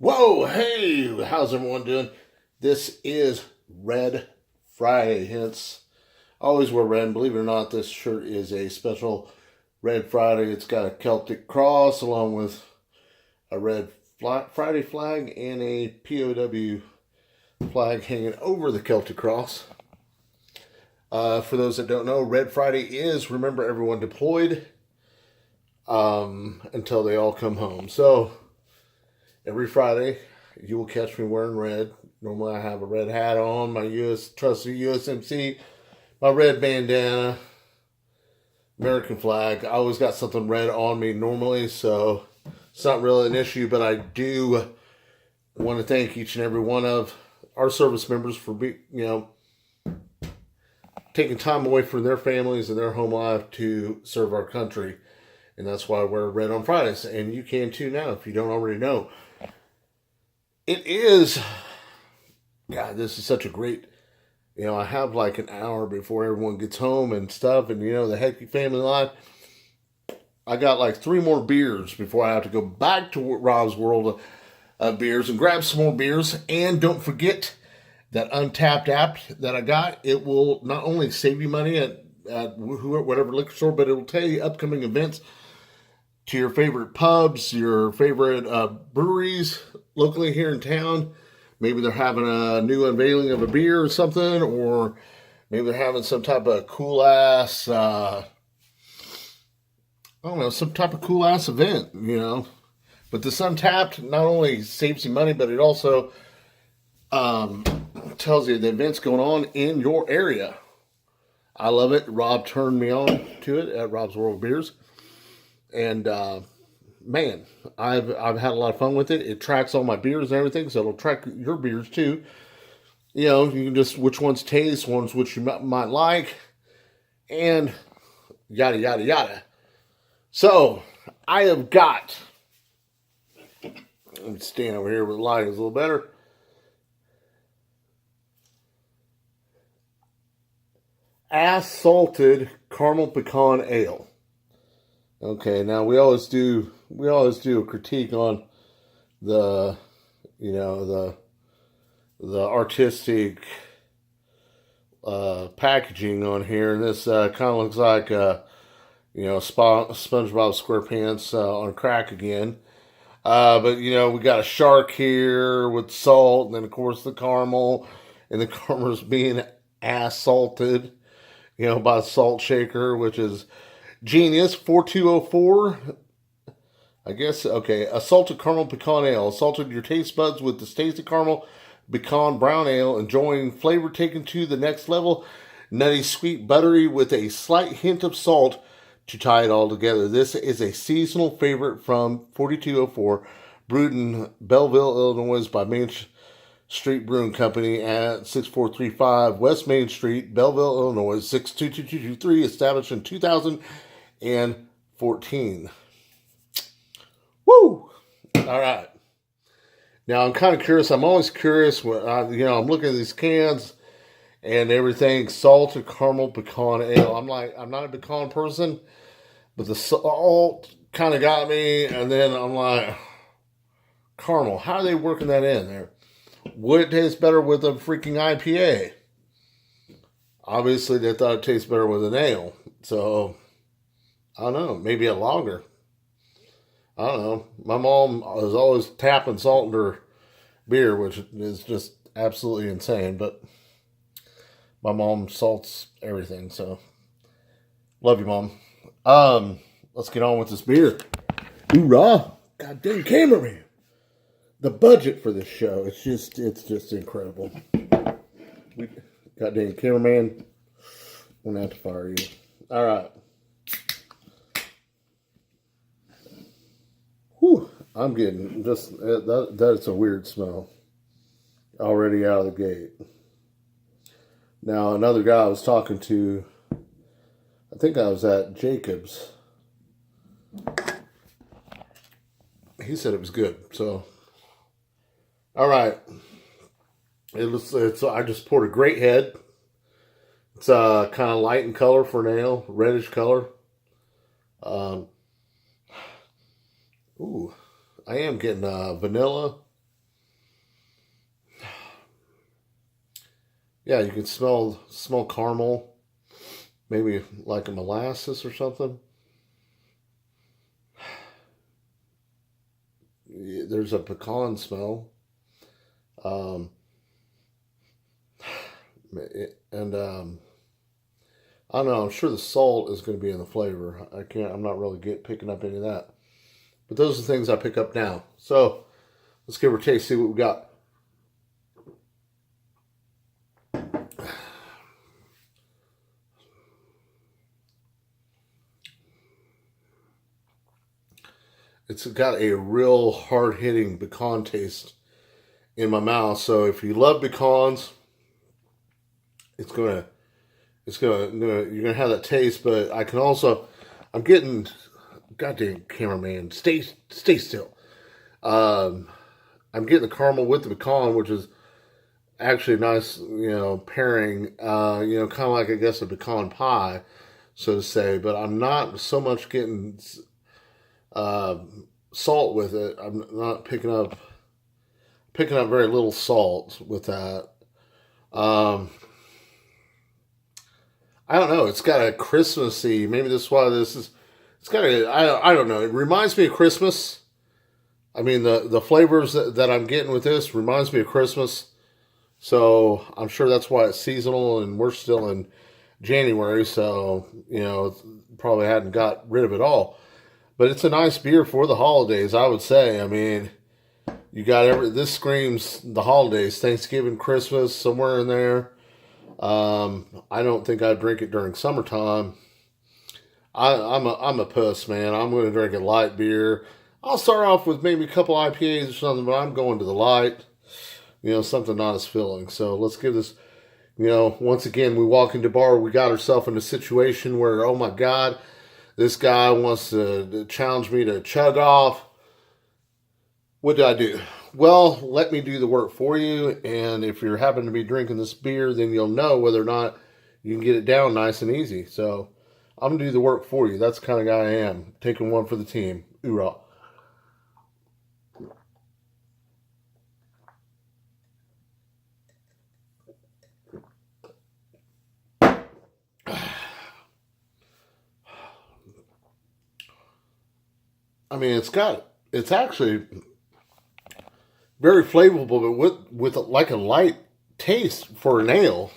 Whoa, hey, how's everyone doing? This is Red Friday, hence I always wear red. And believe it or not, this shirt is a special Red Friday. It's got a Celtic cross along with a Red Friday flag and a POW flag hanging over the Celtic cross. For those that don't know, Red Friday is remember everyone deployed until they all come home. So every Friday, you will catch me wearing red. Normally, I have a red hat on, my trusty USMC, my red bandana, American flag. I always got something red on me normally, so it's not really an issue. But I do want to thank each and every one of our service members for taking time away from their families and their home life to serve our country. And that's why I wear red on Fridays. And you can too now if you don't already know. It is, God, this is such a great, I have like an hour before everyone gets home and stuff. And, the hectic family life. I got like 3 more beers before I have to go back to Rob's World of Beers and grab some more beers. And don't forget that Untapped app that I got. It will not only save you money at whatever liquor store, but it will tell you upcoming events to your favorite pubs, your favorite breweries locally here in town. Maybe they're having a new unveiling of a beer or something, or maybe they're having some type of cool ass, some type of cool ass event, But this Untapped not only saves you money, but it also tells you the events going on in your area. I love it. Rob turned me on to it at Rob's World of Beers. And man, I've had a lot of fun with it. It tracks all my beers and everything, so it'll track your beers too. You can just which ones taste, ones which you might like, and yada yada yada. So I have got. Let me stand over here where the light is a little better. Assalted Caramel Pecan Ale. Okay, now we always do a critique on the artistic packaging on here, and this kind of looks like SpongeBob SquarePants on crack again. But we got a shark here with salt, and then of course the caramel, and the caramel's being assaulted, by a salt shaker, which is genius. 4204, I guess. Okay, Assalted Carmel Pecan Ale. Assaulted your taste buds with the tasty caramel pecan brown ale, enjoying flavor taken to the next level. Nutty, sweet, buttery with a slight hint of salt to tie it all together. This is a seasonal favorite from 4204, brewed in Belleville, Illinois by Main Street Brewing Company at 6435 West Main Street, Belleville, Illinois, 622223, established in 2014. Woo! All right. Now, I'm kind of curious. I'm always curious when, I'm looking at these cans and everything. Salted Caramel Pecan Ale. I'm not a pecan person, but the salt kind of got me. And then I'm like, caramel. How are they working that in there? Would it taste better with a freaking IPA? Obviously, they thought it tastes better with an ale. So, I don't know. Maybe a lager. I don't know. My mom is always tapping salt in her beer, which is just absolutely insane. But my mom salts everything. So, love you, Mom. Let's get on with this beer. Hoorah! Goddamn cameraman. The budget for this show, it's just incredible. Goddamn cameraman, I'm gonna have to fire you. All right. Whew, I'm getting just that's a weird smell. Already out of the gate. Now another guy I was talking to, I think I was at Jacob's. He said it was good, so. All right. I just poured a great head. It's kind of light in color for an ale, reddish color. Ooh, I am getting vanilla Yeah, you can smell caramel, maybe like a molasses or something. There's a pecan smell. Um, and I don't know. I'm sure the salt is going to be in the flavor. I'm not really picking up any of that. But those are the things I pick up now. So let's give her a taste. See what we got. It's got a real hard hitting pecan taste in my mouth. So if you love pecans, it's gonna you're gonna have that taste. But I can also, I'm getting, goddamn cameraman, stay still. Um, I'm getting the caramel with the pecan, which is actually a nice, pairing. Kind of like, I guess, a pecan pie, so to say. But I'm not so much getting uh, salt with it. I'm not picking up very little salt with that. Um, I don't know. It's got a Christmassy. Maybe that's why this is. It's got a. I don't know. It reminds me of Christmas. I mean, the flavors that I'm getting with this reminds me of Christmas. So I'm sure that's why it's seasonal, and we're still in January, so probably hadn't got rid of it all. But it's a nice beer for the holidays, I would say. I mean, you got this screams the holidays, Thanksgiving, Christmas, somewhere in there. I don't think I'd drink it during summertime. I'm a puss, man. I'm going to drink a light beer. I'll start off with maybe a couple IPAs or something, but I'm going to the light. Something not as filling. So let's give this, once again, we walk into bar, we got ourselves in a situation where, oh my God, this guy wants to challenge me to chug off. What do I do? Well, let me do the work for you. And if you're happen to be drinking this beer, then you'll know whether or not you can get it down nice and easy. So I'm going to do the work for you. That's the kind of guy I am. Taking one for the team. Hoorah. I mean, it's actually very flavorful, but with like a light taste for an ale.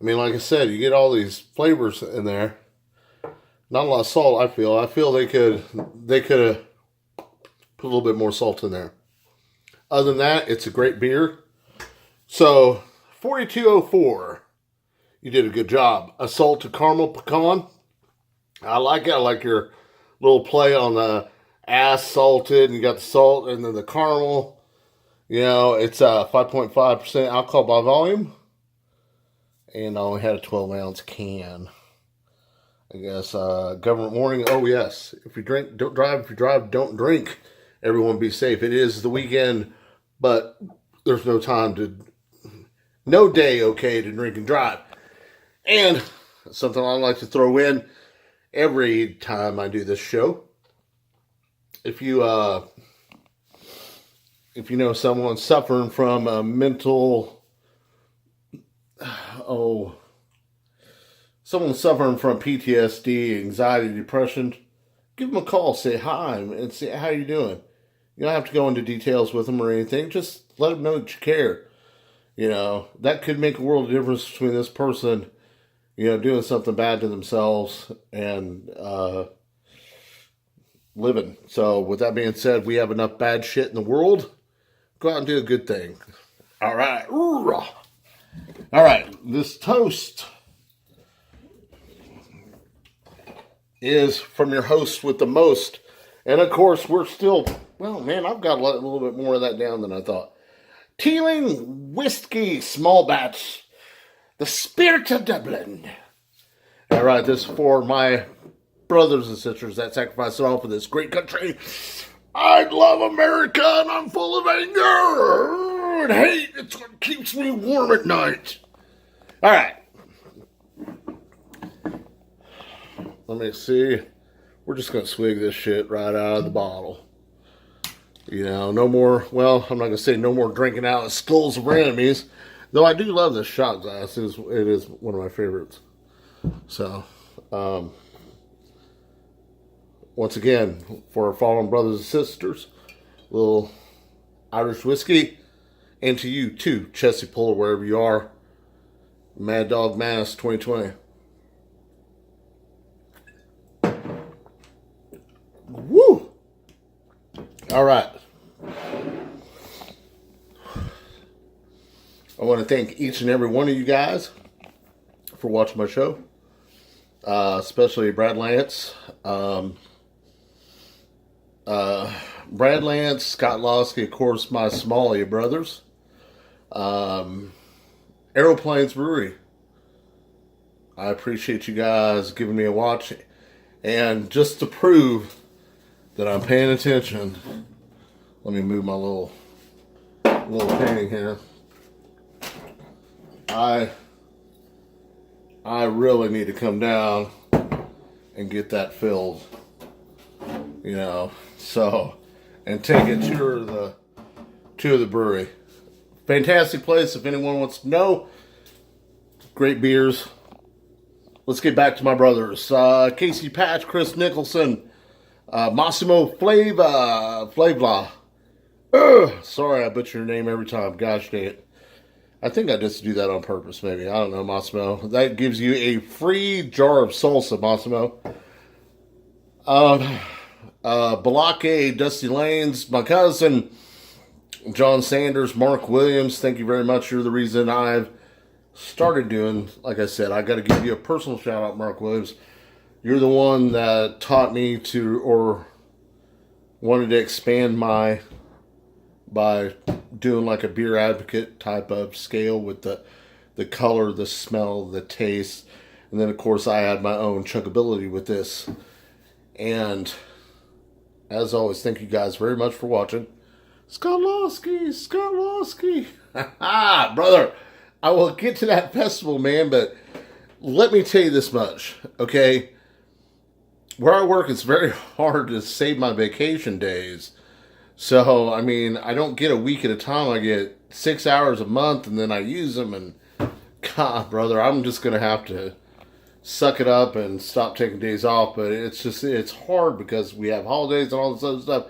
I mean, like I said, you get all these flavors in there. Not a lot of salt. I feel they could have put a little bit more salt in there. Other than that, it's a great beer. So 4204, you did a good job. Assalted Carmel Pecan. I like it. I like your little play on the salted, and you got the salt and then the caramel. It's 5.5% alcohol by volume, and I only had a 12-ounce can. I guess government warning. Oh yes, if you drink, don't drive. If you drive, don't drink. Everyone be safe. It is the weekend, but there's no day okay to drink and drive. And something I like to throw in every time I do this show. If you know someone suffering from a someone suffering from PTSD, anxiety, depression, give them a call, say hi, and see how you doing. You don't have to go into details with them or anything. Just let them know that you care. That could make a world of difference between this person, doing something bad to themselves and living. So with that being said, we have enough bad shit in the world. Go out and do a good thing. All right. All right. This toast is from your host with the most. And of course, we're still, I've got a little bit more of that down than I thought. Teeling Whiskey Small Batch, the Spirit of Dublin. All right, this is for my brothers and sisters that sacrificed it all for this great country. I love America, and I'm full of anger and hate. It's what keeps me warm at night. All right. Let me see. We're just going to swig this shit right out of the bottle. No more, I'm not going to say no more drinking out of skulls of our enemies. Though I do love this shot glass. It is one of my favorites. So, once again, for our fallen brothers and sisters, a little Irish whiskey. And to you, too, Chesty Puller, wherever you are. Mad Dog Mass 2020. Woo! All right. I want to thank each and every one of you guys for watching my show. Especially Brad Lance. Brad Lance, Scott Losky, of course, my Somalia brothers. Aeroplanes Brewery. I appreciate you guys giving me a watch. And just to prove that I'm paying attention, let me move my little painting here. I really need to come down and get that filled. You know, so, and take a tour of the brewery. Fantastic place if anyone wants to know. Great beers. Let's get back to my brothers. Casey Patch, Chris Nicholson, Massimo Flavla. Sorry, I butcher your name every time. Gosh dang it. I think I just do that on purpose, maybe. I don't know, Massimo. That gives you a free jar of salsa, Massimo. Balake, Dusty Lanes, my cousin, John Sanders, Mark Williams, thank you very much. You're the reason I've started doing, like I said, I got to give you a personal shout out, Mark Williams. You're the one that taught me to, or wanted to expand by doing like a beer advocate type of scale with the color, the smell, the taste. And then, of course, I had my own chuggability with this. And as always, thank you guys very much for watching. Scott Losky. Brother, I will get to that festival, man, but let me tell you this much, okay? Where I work, it's very hard to save my vacation days. So, I mean, I don't get a week at a time. I get 6 hours a month, and then I use them, and God, brother, I'm just going to have to suck it up and stop taking days off. But it's hard because we have holidays and all this other stuff.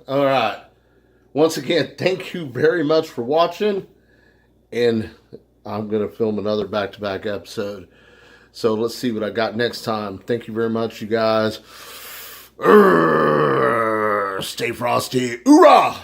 All right. Once again, thank you very much for watching. And I'm going to film another back-to-back episode. So let's see what I got next time. Thank you very much, you guys. Stay frosty. Hoorah!